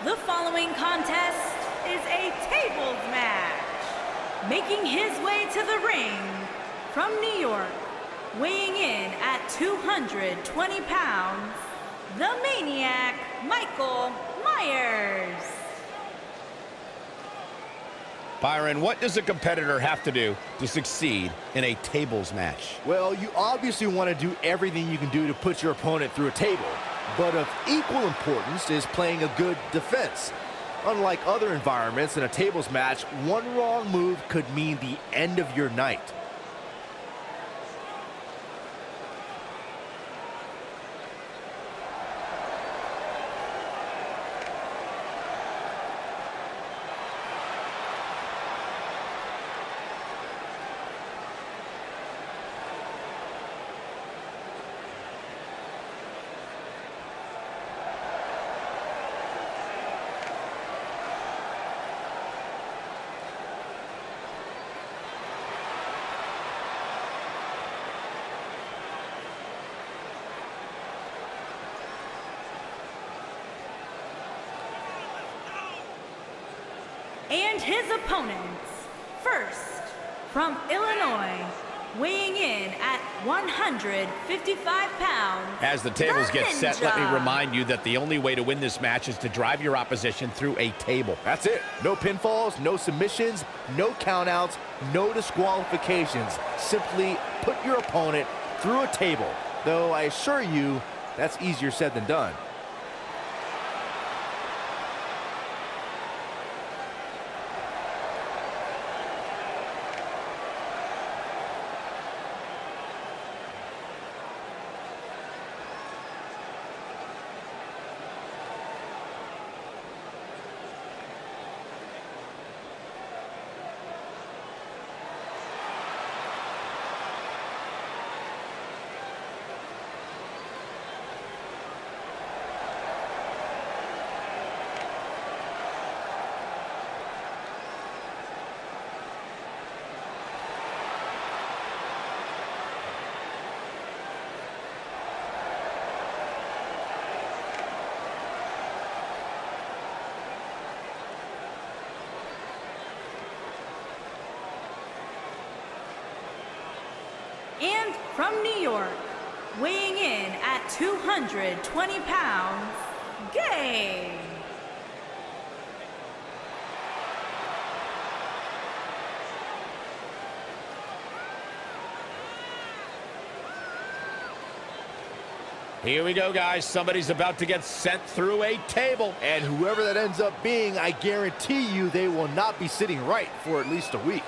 The following contest is a tables match. Making his way to the ring from New York, weighing in at 220 pounds, the Maniac, Michael Myers. Byron, what does a competitor have to do to succeed in a tables match? Well, you obviously want to do everything you can do to put your opponent through a table. But of equal importance is playing a good defense. Unlike other environments, in a tables match, one wrong move could mean the end of your night. And his opponents, first, from Illinois, weighing in at 155 pounds. As the tables get set, let me remind you that the only way to win this match is to drive your opposition through a table. That's it. No pinfalls, no submissions, no countouts, no disqualifications. Simply put your opponent through a table. Though I assure you, that's easier said than done. And from New York, weighing in at 220 pounds, Gay. Here we go, guys. Somebody's about to get sent through a table. And whoever that ends up being, I guarantee you they will not be sitting right for at least a week.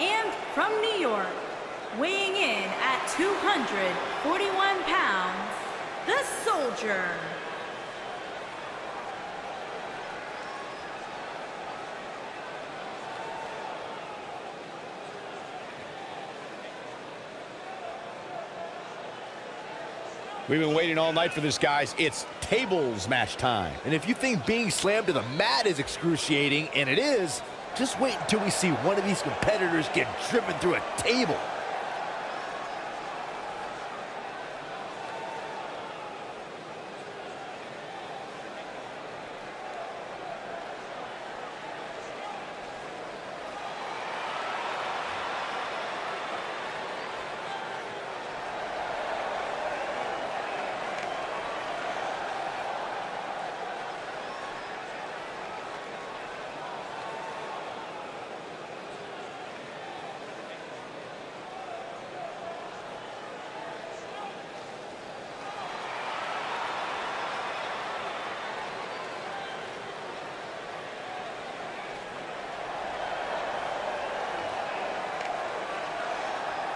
And from New York, weighing in at 241 pounds, the Soldier. We've been waiting all night for this, guys. It's tables match time. And if you think being slammed to the mat is excruciating, and it is, just wait until we see one of these competitors get driven through a table.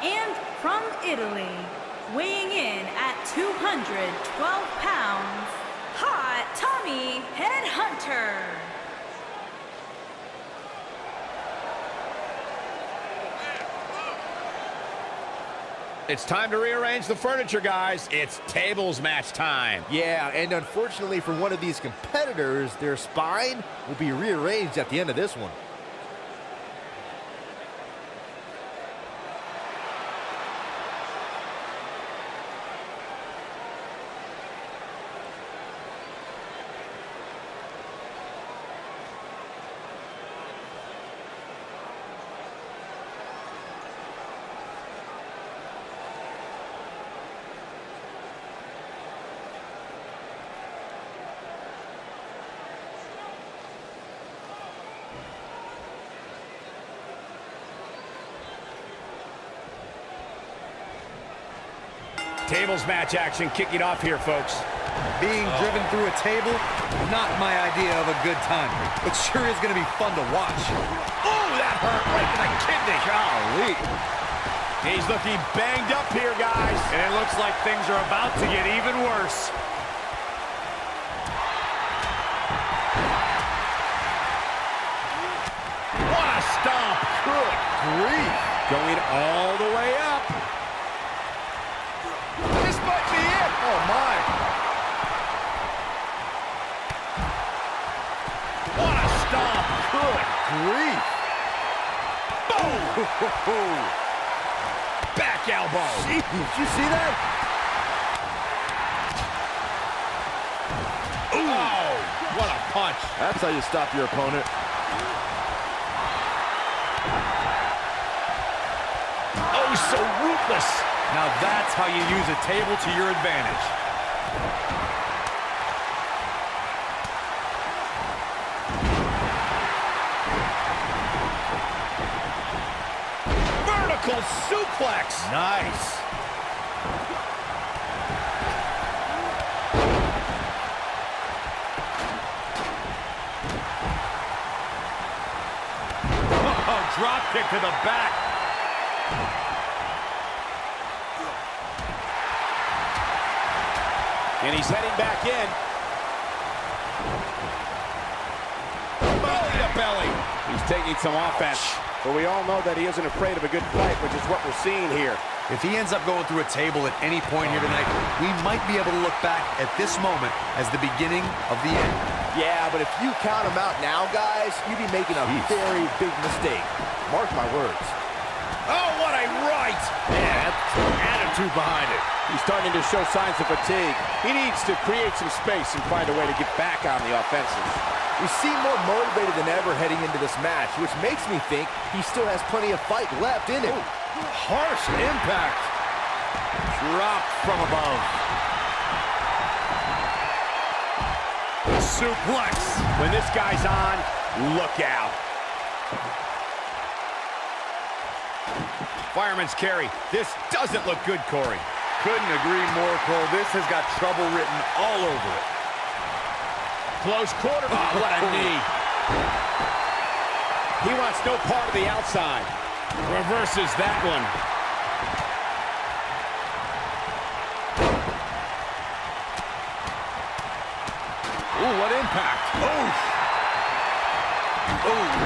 And from Italy, weighing in at 212 pounds, Hot Tommy Headhunter. It's time to rearrange the furniture, guys. It's tables match time. Yeah, and unfortunately for one of these competitors, their spine will be rearranged at the end of this one. Tables match action kicking off here, folks. Being driven through a table, not my idea of a good time. It sure is going to be fun to watch. Oh, that hurt right in the kidney. Golly. He's looking banged up here, guys. And it looks like things are about to get even worse. What a stomp. Good grief. Going all the way up. This might be it. Oh, my. What a stomp. Good grief. Boom. Back elbow. Jeez, did you see that? Oh, what a punch. That's how you stop your opponent. Oh, so ruthless. Now that's how you use a table to your advantage. Vertical suplex. Nice. Oh, drop kick to the back. And he's heading back in. Belly to belly. He's taking some offense, but we all know that he isn't afraid of a good fight, which is what we're seeing here. If he ends up going through a table at any point here tonight, we might be able to look back at this moment as the beginning of the end. Yeah, but if you count him out now, guys, you'd be making a very big mistake. Mark my words. Oh, what a right. Yeah, that's attitude behind it. He's starting to show signs of fatigue. He needs to create some space and find a way to get back on the offensive. We seem more motivated than ever heading into this match, which makes me think he still has plenty of fight left in him. Harsh impact. Dropped from above. Suplex. When this guy's on, look out. Fireman's carry. This doesn't look good, Corey. Couldn't agree more, Cole. This has got trouble written all over it. Close quarter. Oh, what a knee. He wants no part of the outside. Reverses that one. Ooh, what impact. Oh,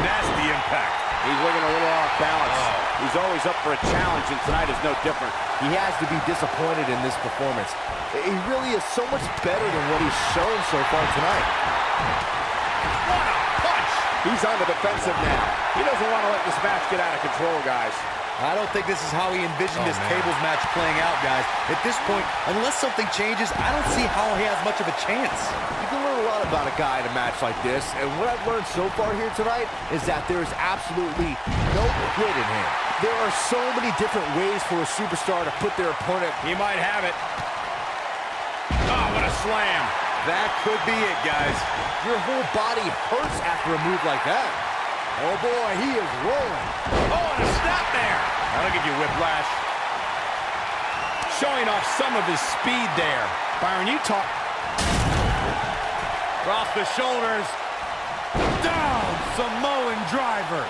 nasty impact. He's looking a little off balance. He's always up for a challenge, and tonight is no different. He has to be disappointed in this performance. He really is so much better than what he's shown so far tonight. What a punch. He's on the defensive now. He doesn't want to let this match get out of control, guys. I don't think this is how he envisioned this tables match playing out, guys. At this point, unless something changes, I don't see how he has much of a chance. You can learn a lot about a guy in a match like this, and what I've learned so far here tonight is that there is absolutely no quit in him. There are so many different ways for a superstar to put their opponent. He might have it. Oh, what a slam. That could be it, guys. Your whole body hurts after a move like that. Oh boy, he is rolling. Oh, and a snap there. That'll give you whiplash. Showing off some of his speed there. Byron, you talk. Across the shoulders. Down, Samoan driver.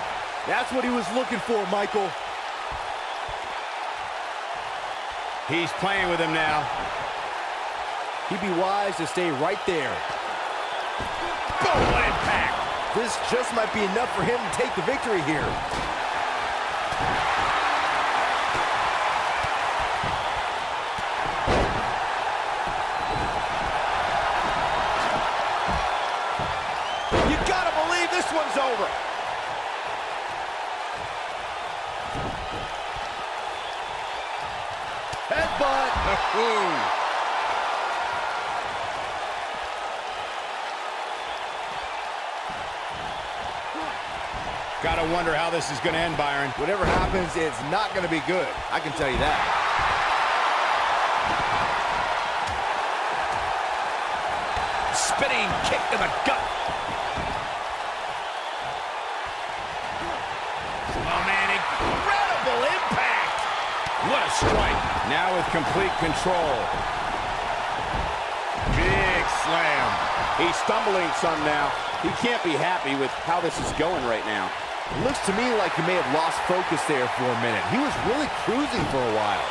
That's what he was looking for, Michael. He's playing with him now. He'd be wise to stay right there. Boom, what impact! This just might be enough for him to take the victory here. You gotta believe this one's over. Headbutt. Gotta wonder how this is gonna end, Byron. Whatever happens, it's not going to be good. I can tell you that. Spinning kick to the gut. Oh, man, incredible impact. What a strike. Now with complete control. Big slam. He's stumbling some now. He can't be happy with how this is going right now. It looks to me like he may have lost focus there for a minute. He was really cruising for a while.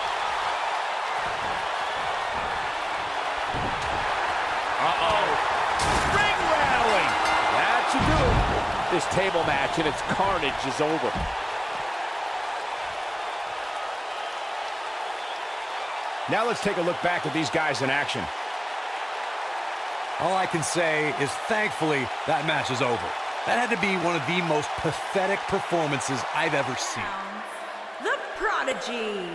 Uh-oh. Ring rattling. That should do it. This table match and its carnage is over. Now let's take a look back at these guys in action. All I can say is thankfully that match is over. That had to be one of the most pathetic performances I've ever seen. The Prodigy.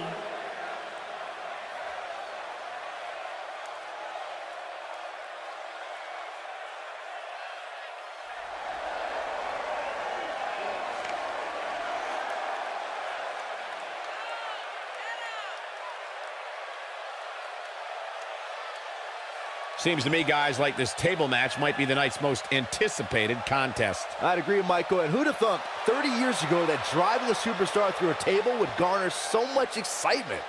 Seems to me, guys, like this table match might be the night's most anticipated contest. I'd agree, Michael. And who'd have thought 30 years ago that driving a superstar through a table would garner so much excitement?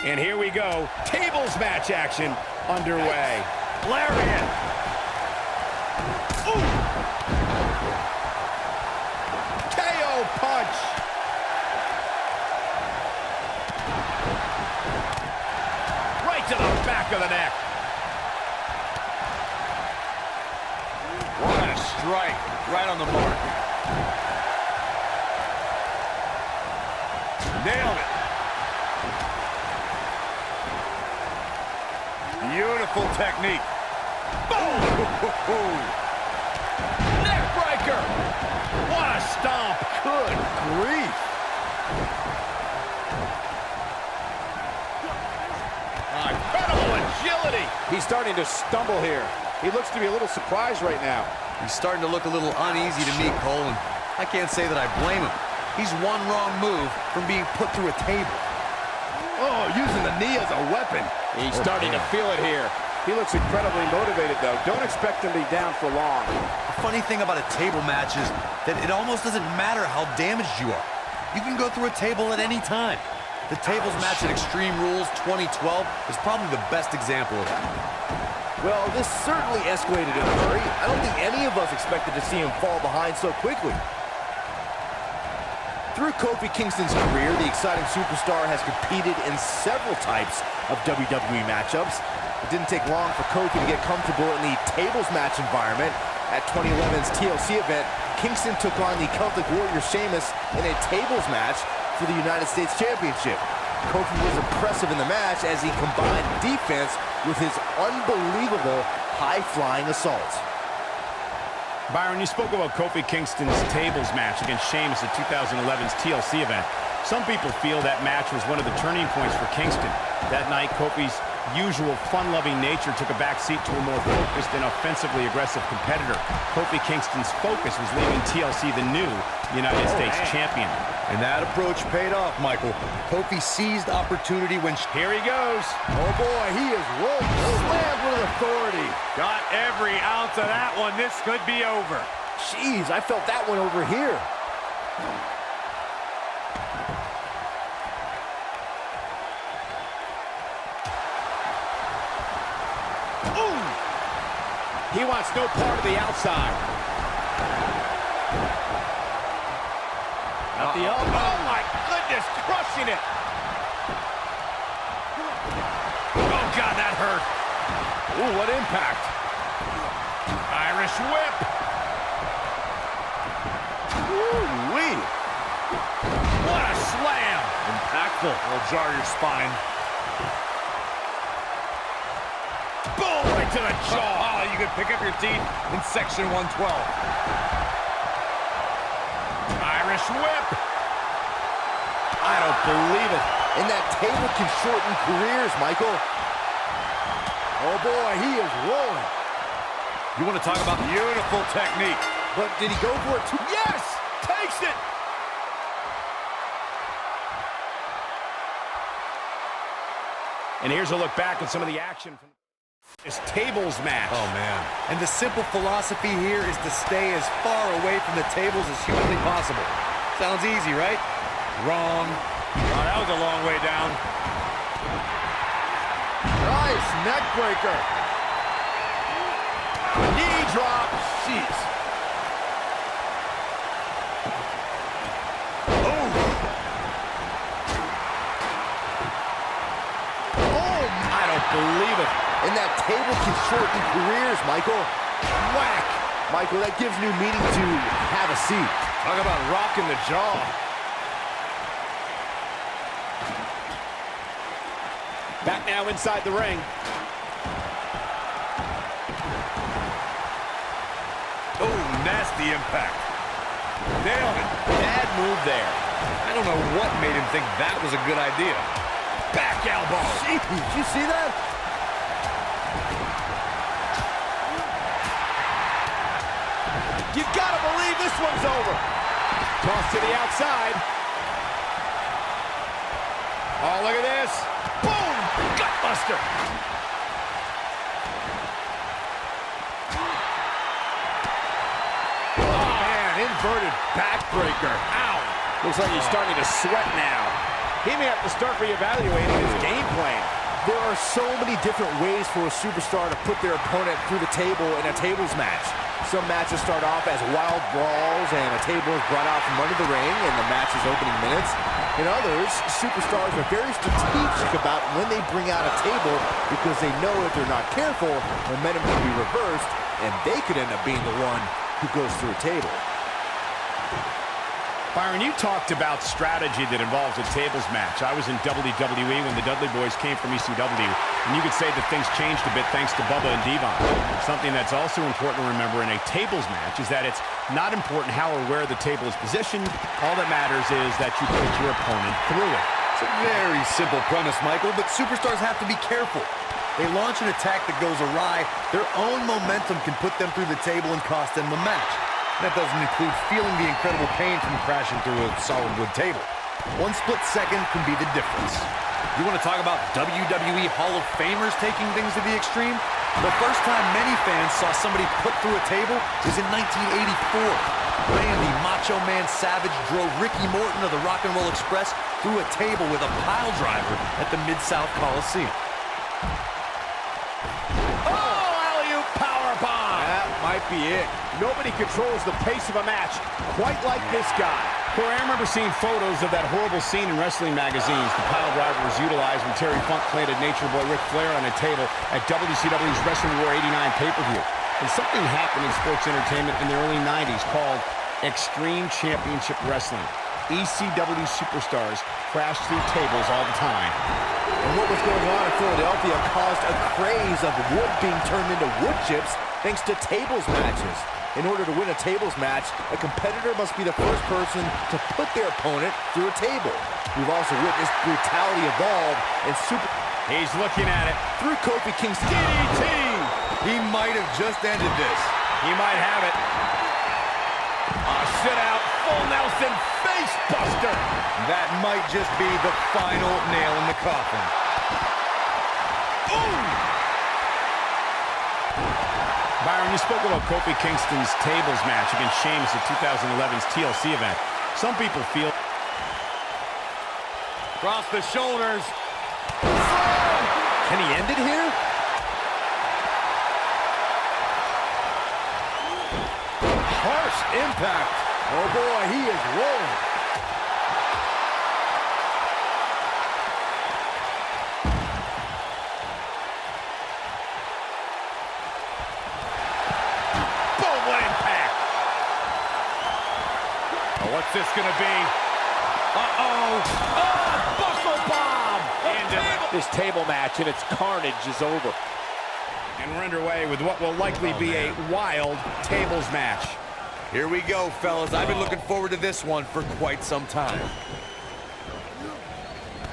And here we go. Tables match action underway. Lariat. Ooh. KO punch. Right to the back of the neck. What a strike. Right on the mark. Nailed it. Beautiful technique. Boom! Neck breaker. What a stomp. Good grief. Incredible agility. He's starting to stumble here. He looks to be a little surprised right now. He's starting to look a little uneasy to me, Cole, and I can't say that I blame him. He's one wrong move from being put through a table. Oh, using the knee as a weapon. He's starting to feel it here. He looks incredibly motivated, though. Don't expect him to be down for long. The funny thing about a table match is that it almost doesn't matter how damaged you are. You can go through a table at any time. The tables match at Extreme Rules 2012 is probably the best example of that. Well, this certainly escalated in a hurry. I don't think any of us expected to see him fall behind so quickly. Through Kofi Kingston's career, the exciting superstar has competed in several types of WWE matchups. It didn't take long for Kofi to get comfortable in the tables match environment. At 2011's TLC event, Kingston took on the Celtic Warrior Sheamus in a tables match for the United States Championship. Kofi was impressive in the match as he combined defense with his unbelievable high-flying assaults. Byron, you spoke about Kofi Kingston's tables match against Sheamus at 2011's TLC event. Some people feel that match was one of the turning points for Kingston. That night, Kofi's usual fun-loving nature took a backseat to a more focused and offensively aggressive competitor. Kofi Kingston's focus was leaving TLC the new United States champion. And that approach paid off, Michael. Kofi seized opportunity when... Here he goes. Oh boy, he is rolling. Slammed with authority. Got every ounce of that one. This could be over. Jeez, I felt that one over here. Ooh! He wants no part of the outside. At the elbow. Oh my goodness, crushing it. Oh God, that hurt. Ooh, what impact. Irish whip. Ooh-wee. What a slam. Impactful. Will jar your spine. Boom, right to the jaw. Oh, you can pick up your teeth in section 112. Irish whip. I don't believe it. And that table can shorten careers, Michael. Oh boy, he is rolling. You want to talk about beautiful technique. But did he go for it too? Yes! Takes it! And here's a look back at some of the action from this tables match. Oh, man. And the simple philosophy here is to stay as far away from the tables as humanly possible. Sounds easy, right? Wrong. Oh, that was a long way down. Nice neck breaker. Knee drop. Jeez. I don't believe it. And that table can shorten careers, Michael. Whack. Michael, that gives new meaning to have a seat. Talk about rocking the jaw. Back now inside the ring. Oh, nasty impact. Nailed it. Bad move there. I don't know what made him think that was a good idea. Back elbow. Jeez, did you see that? You gotta believe this one's over. Toss to the outside. Oh, look at this. Boom! Gutbuster. Oh, man, inverted backbreaker. Ow. Looks like he's starting to sweat now. He may have to start reevaluating his game plan. There are so many different ways for a superstar to put their opponent through the table in a tables match. Some matches start off as wild brawls and a table is brought out from under the ring in the match's opening minutes. In others, superstars are very strategic about when they bring out a table because they know if they're not careful, momentum can be reversed and they could end up being the one who goes through a table. Byron, you talked about strategy that involves a tables match. I was in WWE when the Dudley Boys came from ECW, and you could say that things changed a bit thanks to Bubba and Devon. Something that's also important to remember in a tables match is that it's not important how or where the table is positioned. All that matters is that you put your opponent through it. It's a very simple premise, Michael, but superstars have to be careful. They launch an attack that goes awry, their own momentum can put them through the table and cost them the match. That doesn't include feeling the incredible pain from crashing through a solid wood table. One split second can be the difference. You want to talk about WWE Hall of Famers taking things to the extreme? The first time many fans saw somebody put through a table was in 1984. Randy Macho Man Savage drove Ricky Morton of the Rock and Roll Express through a table with a pile driver at the Mid-South Coliseum. Might be it. Nobody controls the pace of a match quite like this guy. Corey, I remember seeing photos of that horrible scene in wrestling magazines. The pile driver was utilized when Terry Funk planted Nature Boy Ric Flair on a table at WCW's Wrestling War 89 pay-per-view. And something happened in sports entertainment in the early 90s called Extreme Championship Wrestling. ECW superstars crashed through tables all the time. And what was going on in Philadelphia caused a craze of wood being turned into wood chips thanks to tables matches. In order to win a tables match, a competitor must be the first person to put their opponent through a table. We've also witnessed brutality evolve and He's looking at it. Through Kofi Kingston. DDT! He might have just ended this. He might have it. Sit out, full Nelson face buster. That might just be the final nail in the coffin. Ooh! Byron, you spoke about Kofi Kingston's tables match against Sheamus at 2011's TLC event. Some people feel... Across the shoulders. Can he end it here? Harsh impact. Oh boy, he is rolling. Boom, what impact! Oh, what's this gonna be? Uh-oh! Oh, buckle bomb! This table match and its carnage is over. And we're underway with what will likely be a wild tables match. Here we go, fellas. I've been looking forward to this one for quite some time.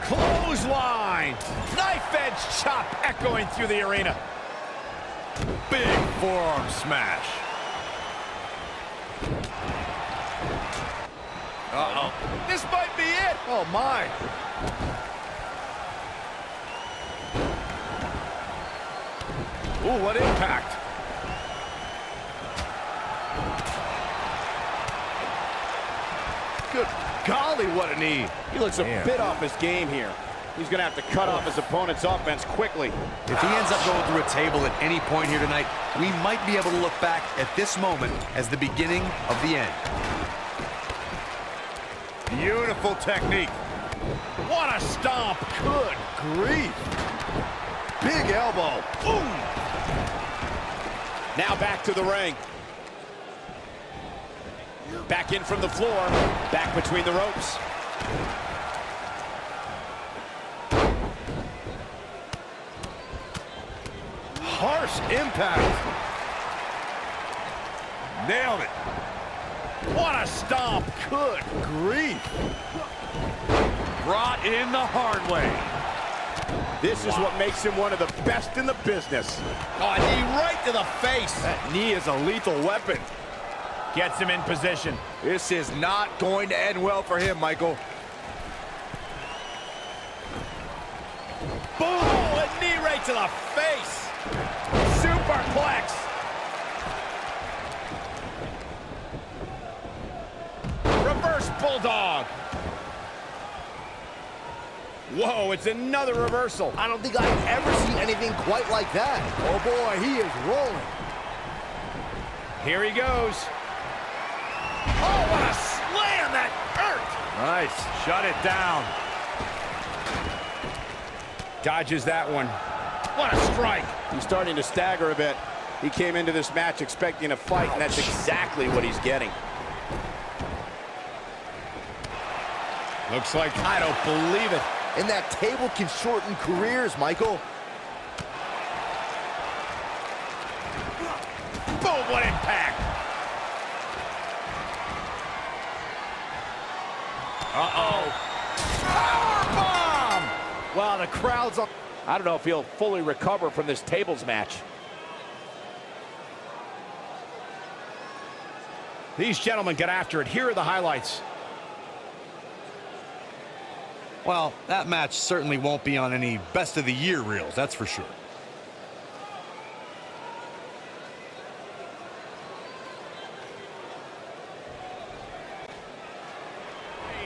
Clothesline! Knife edge chop echoing through the arena. Big forearm smash. Uh-oh. This might be it! Oh my. Ooh, what impact. Good golly, what a knee. He looks a bit off his game here. He's going to have to cut off his opponent's offense quickly. If he ends up going through a table at any point here tonight, we might be able to look back at this moment as the beginning of the end. Beautiful technique. What a stomp! Good grief. Big elbow. Ooh. Now back to the ring. Back in from the floor. Back between the ropes. Harsh impact. Nailed it. What a stomp! Good grief. Brought in the hard way. This is what makes him one of the best in the business. Oh, a knee right to the face. That knee is a lethal weapon. Gets him in position. This is not going to end well for him, Michael. Boom! A knee right to the face. Superplex. Reverse bulldog. Whoa, it's another reversal. I don't think I've ever seen anything quite like that. Oh boy, he is rolling. Here he goes. Oh, what a slam! That hurt. Nice. Shut it down. Dodges that one. What a strike. He's starting to stagger a bit. He came into this match expecting a fight, and that's exactly what he's getting. Looks like I don't believe it. And that table can shorten careers, Michael. Boom, what impact. Uh-oh. Powerbomb! Wow, the crowd's on. I don't know if he'll fully recover from this tables match. These gentlemen get after it. Here are the highlights. Well, that match certainly won't be on any best of the year reels, that's for sure.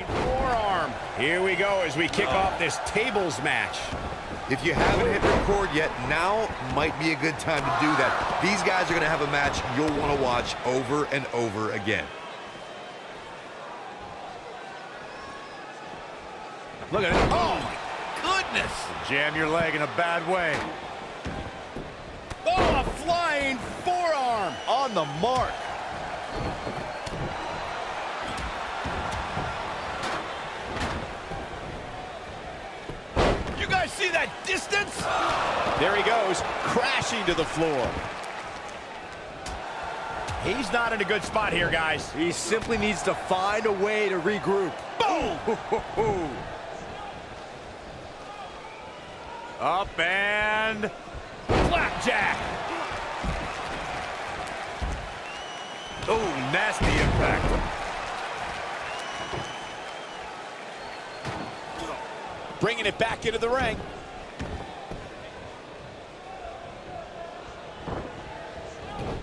Forearm. Here we go as we kick off this tables match. If you haven't hit record yet, now might be a good time to do that. These guys are going to have a match you'll want to watch over and over again. Look at it. Oh, my goodness. Jam your leg in a bad way. Oh, a flying forearm. On the mark. You guys see that distance? There he goes, crashing to the floor. He's not in a good spot here, guys. He simply needs to find a way to regroup. Boom! Up and flapjack. Oh, nasty impact. Bringing it back into the ring.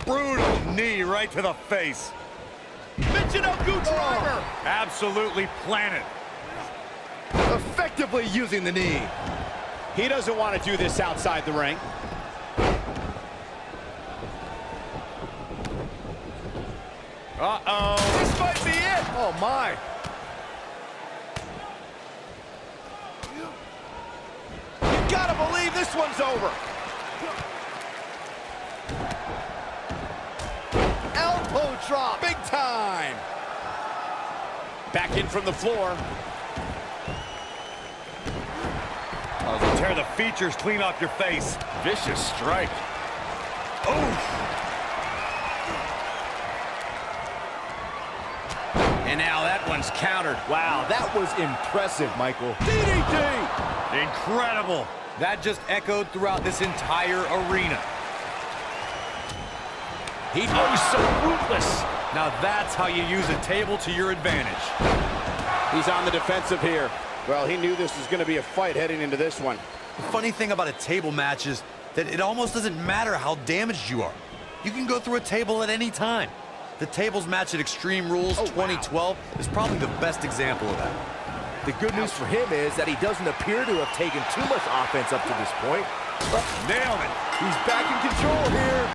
Brutal knee right to the face. Michinoku driver. Absolutely planted. Effectively using the knee. He doesn't want to do this outside the ring. Uh-oh. This might be it. Oh, my. You gotta believe this one's over. Elbow drop. Big time. Back in from the floor. Oh, tear the features clean off your face. Vicious strike. Oof. And now that one's countered. Wow, that was impressive, Michael. DDT! Incredible. That just echoed throughout this entire arena. He's so ruthless. Now that's how you use a table to your advantage. He's on the defensive here. Well, he knew this was going to be a fight heading into this one. The funny thing about a table match is that it almost doesn't matter how damaged you are. You can go through a table at any time. The tables match at Extreme Rules 2012 is probably the best example of that. The good news for him is that he doesn't appear to have taken too much offense up to this point. Nailed it. He's back in control here.